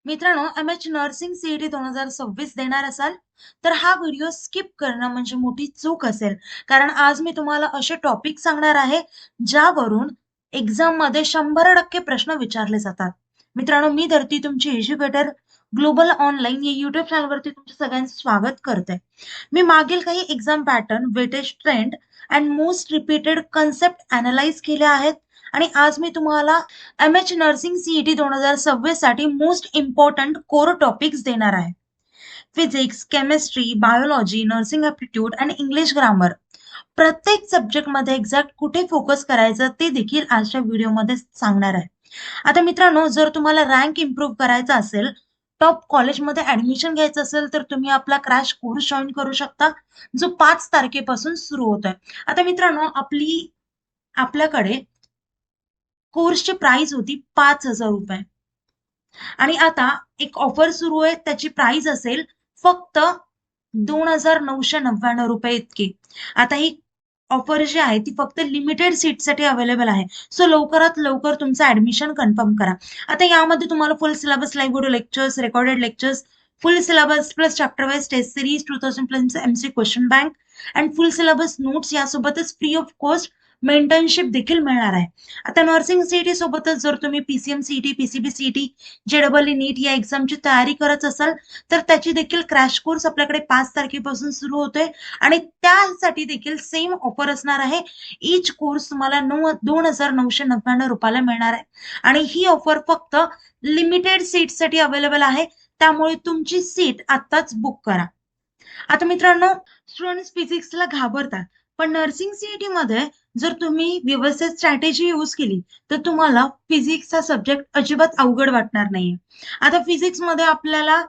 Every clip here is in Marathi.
मित्रांनो, एम.एच नर्सिंग सी.ई.टी 2026 देणार असाल, तर हा व्हिडिओ स्किप करणं म्हणजे मोठी चूक असेल. कारण आज मी तुम्हाला असे टॉपिक सांगणार आहे, ज्यावरून एक्झाममध्ये 100% प्रश्न विचारले जातात. मित्रांनो, मी धरती तुमची एज्युकेटर ग्लोबल ऑनलाईन या YouTube चॅनलवरती तुमचं सगळ्यांचं स्वागत करते. मी मागील काही exam pattern, weightage trend and most repeated concept analyse केले आहेत आणि आज मी तुम्हाला एम.एच नर्सिंग सी.ई.टी 2026 साठी मोस्ट इम्पॉर्टंट कोर टॉपिक्स देणार आहे. Physics, chemistry, biology, nursing aptitude आणि इंग्लिश ग्रामर. प्रत्येक सब्जेक्टमध्ये एक्झॅक्ट कुठे फोकस करायचं ते देखील आजच्या व्हिडिओमध्ये सांगणार आहे. आता मित्रांनो, जर तुम्हाला रँक इम्प्रूव्ह करायचा असेल, टॉप कॉलेजमध्ये ऍडमिशन घ्यायचं असेल, तर तुम्ही आपला क्रॅश कोर्स जॉईन करू शकता, जो 5 तारखेपासून सुरू होतोय. आता मित्रांनो, आपल्याकडे कोर्सची प्राइस होती ₹5,000 आणि आता एक ऑफर सुरू आहे, त्याची प्राइस असेल फक्त ₹2,999 इतकी. आता ही ऑफर जी आहे ती फक्त लिमिटेड सीटसाठी अवेलेबल आहे. सो लवकरात लवकर तुमचं ऍडमिशन कन्फर्म करा. आता यामध्ये तुम्हाला full syllabus, live video lectures, recorded lectures, full syllabus plus chapter wise test series, 2000 plus MC question bank and full syllabus notes यासोबतच फ्री ऑफ कॉस्ट मेंटरशिप देखील मिळणार आहे. आता नर्सिंग सीईटी सोबतच जर तुम्ही पीसीएम सीईटी, पीसीबी सीईटी, जेडबलई नीट या एक्झामची तयारी करत असाल, तर त्याची देखील क्रॅश कोर्स आपल्याकडे 5 तारखेपासून सुरू होतोय आणि त्यासाठी देखील सेम ऑफर असणार आहे. ईच कोर्स तुम्हाला ₹2,999 मिळणार आहे आणि ही ऑफर फक्त लिमिटेड सीटसाठी अवेलेबल आहे. त्यामुळे तुमची सीट आत्ताच बुक करा. आता मित्रांनो, स्टुडंट्स फिजिक्सला घाबरतात, पण नर्सिंग सीईटी मध्ये जर तुम्ही व्यवस्थित स्ट्रॅटेजी यूज केली, तर तुम्हाला फिजिक्सचा सब्जेक्ट अजिबात अवघड वाटणार नाहीये. आता फिजिक्स मध्ये आपल्याला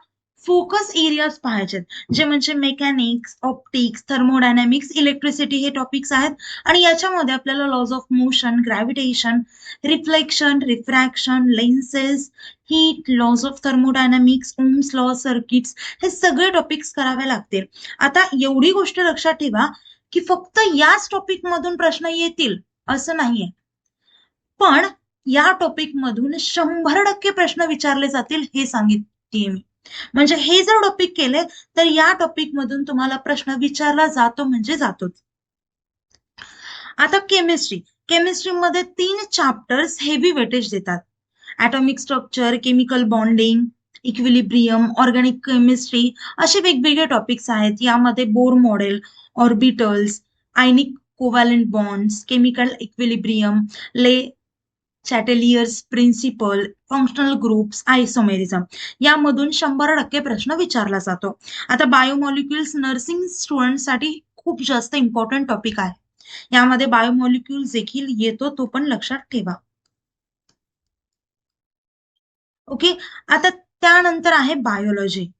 फोकस एरियाज पाहायचे, जे म्हणजे मेकॅनिक्स, ऑप्टिक्स, थर्मोडायनॅमिक्स, इलेक्ट्रिसिटी हे टॉपिक्स आहेत. आणि याच्यामध्ये आपल्याला laws of motion, gravitation, reflection, refraction, lenses, heat, laws of thermodynamics, Ohm's law, circuits, हे सगळे टॉपिक्स करावे लागतील. आता एवढी गोष्ट लक्षात ठेवा, की फक्त याच टॉपिक मधून प्रश्न येतील असं नाहीये, पण या टॉपिक मधून 100% प्रश्न विचारले जातील हे सांगितले मी. म्हणजे हे जर टॉपिक केले, तर या टॉपिक मधून तुम्हाला प्रश्न विचारला जातो म्हणजे जातोच. आता केमिस्ट्रीमध्ये 3 चॅप्टर्स हेवी वेटेज देतात. Atomic structure, chemical bonding, equilibrium, organic chemistry, असे वेगवेगळे टॉपिक्स आहेत. यामध्ये बोर मॉडेल, ऑर्बिटल्स, आयनिक कोव्हॅलंट बॉन्ड्स, केमिकल इक्विलिब्रियम, ले चॅटेलियर्स प्रिन्सिपल, फंक्शनल ग्रुप्स, आयसोमेरिझम यामधून 100% प्रश्न विचारला जातो. आता बायोमॉलिक्युल्स नर्सिंग स्टुडंटसाठी खूप जास्त इम्पॉर्टंट टॉपिक आहे. यामध्ये बायोमॉलिक्युल्स देखील येतो, तो पण लक्षात ठेवा. ओके. आता त्यानंतर आहे बायोलॉजी.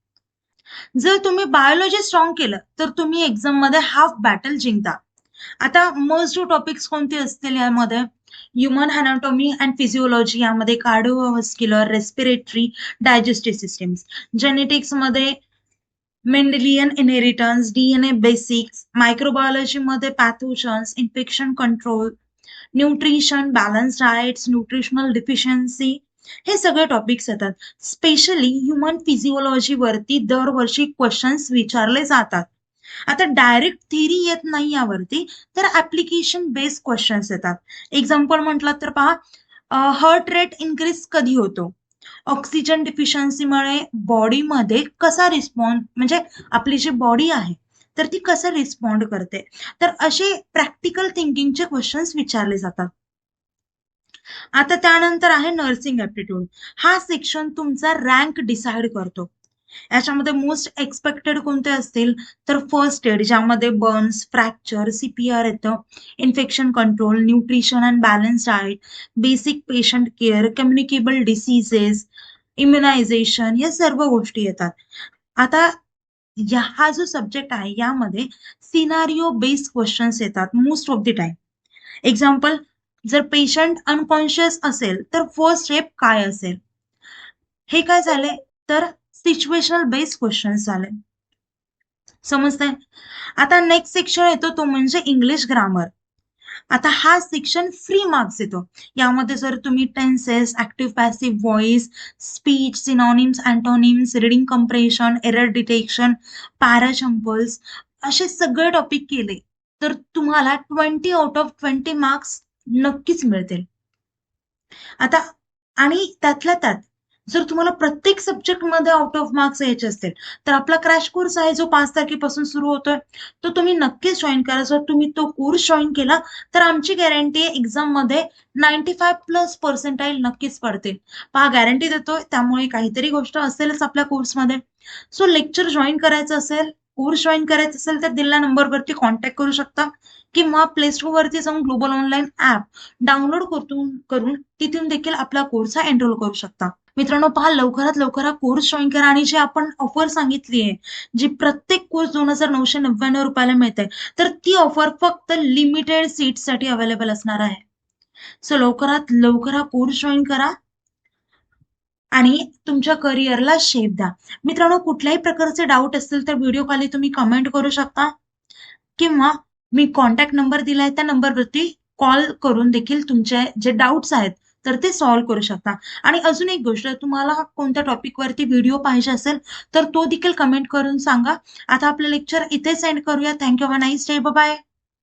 जर तुम्ही बायोलॉजी स्ट्रॉंग केलं, तर तुम्ही एक्झाम मध्ये हाफ बॅटल जिंकता. आता मोस्ट टॉपिक्स कोणते असतील यामध्ये? ह्युमन अनाटॉमी अँड फिजिओलॉजी, यामध्ये कार्डिओव्हास्क्युलर, रेस्पिरेटरी, डायजेस्टिव्ह सिस्टीम्स. जेनेटिक्समध्ये मेंडेलियन इनहेरिटन्स, डीएनए बेसिक्स. मायक्रोबायोलॉजीमध्ये pathogens, infection control, nutrition, balance diets, nutritional deficiency, हे सगळे टॉपिक्स येतात. स्पेशली ह्युमन फिजिओलॉजी वरती दरवर्षी क्वेश्चन्स विचारले जातात. आता डायरेक्ट थिअरी येत नाही यावरती, तर ऍप्लिकेशन बेस्ड क्वेश्चन्स येतात. एक्झाम्पल म्हटलं तर पहा, हार्ट रेट इन्क्रीज कधी होतो? ऑक्सिजन डिफिशियन्सीमुळे बॉडीमध्ये कसा रिस्पॉन्ड, म्हणजे आपली जी बॉडी आहे तर ती कसं रिस्पॉन्ड करते. तर असे प्रॅक्टिकल थिंकिंगचे क्वेश्चन्स विचारले जातात. आता त्यानंतर आहे नर्सिंग ऍप्टिट्यूड. हा सेक्शन तुमचा रँक डिसाइड करतो. याच्यामध्ये मोस्ट एक्सपेक्टेड कोणते असतील, तर फर्स्ट एड, ज्यामध्ये बर्न्स, फ्रॅक्चर, सीपीआर येतं, infection control, nutrition and balance diet, basic patient care, communicable diseases, immunisation, या सर्व गोष्टी येतात. आता हा जो सब्जेक्ट आहे यामध्ये सिनारिओ बेस्ड क्वेश्चन्स येतात most of the time. Example, जर पेशंट अनकॉन्शियस असेल तर फर्स्ट स्टेप काय असेल? हे काय झाले, तर सिच्युएशनल बेस्ड क्वेश्चन्स झाले. समजतंय? आता नेक्स्ट सेक्शन येतो, तो म्हणजे इंग्लिश ग्रामर. आता हा सेक्शन फ्री मार्क्स येतो. यामध्ये जर तुम्ही tenses, active passive voice, speech, synonyms, antonyms, reading comprehension, error detection, parajumbles असे सगळे टॉपिक केले, तर तुम्हाला 20 आउट ऑफ 20 मार्क्स नक्कीच मिळतील. आता आणि त्यातल्या त्यात जर तुम्हाला प्रत्येक सब्जेक्टमध्ये आउट ऑफ मार्क्स यायचे असतील, तर आपला क्रॅश कोर्स आहे जो 5 तारखेपासून सुरू होतोय, तो तुम्ही नक्कीच जॉइन करा. जर तुम्ही तो कोर्स जॉइन केला, तर आमची गॅरंटी आहे एक्झाममध्ये 95+ पर्सेंटाईल नक्कीच पडतील. पहा गॅरंटी देतोय, त्यामुळे काहीतरी गोष्ट असेलच आपल्या कोर्समध्ये. सो लेक्चर जॉइन करायचं असेल, कोर्स जॉइन करायचं असेल, तर दिलेल्या नंबरवरती कॉन्टॅक्ट करू शकता किंवा प्ले स्टोअरवरती जाऊन ग्लोबल ऑनलाईन ॲप डाउनलोड करून तिथून देखील आपला कोर्स हा एनरोल करू शकता. मित्रांनो पहा, लवकरात लवकर हा कोर्स जॉइन करा आणि जी आपण ऑफर सांगितली आहे, जी प्रत्येक कोर्स 2,999 रुपयाला मिळते, तर ती ऑफर फक्त लिमिटेड सीट्ससाठी अवेलेबल असणार आहे. सो लवकरात लवकर हा कोर्स जॉइन करा आणि तुमच्या करिअरला शेप द्या. मित्रांनो, कुठल्याही प्रकारचे डाऊट असतील तर व्हिडिओ खाली तुम्ही कमेंट करू शकता किंवा मी कॉन्टॅक्ट नंबर दिलाय त्या नंबरवरती कॉल करून देखील तुमचे जे डाऊट्स आहेत तर ते सॉल्व्ह करू शकता. आणि अजून एक गोष्ट, तुम्हाला कोणत्या टॉपिकवरती व्हिडिओ पाहिजे असेल तर तो देखील कमेंट करून सांगा. आता आपलं लेक्चर इथे सेंड करूया. Thank you. Have a nice day. Bye.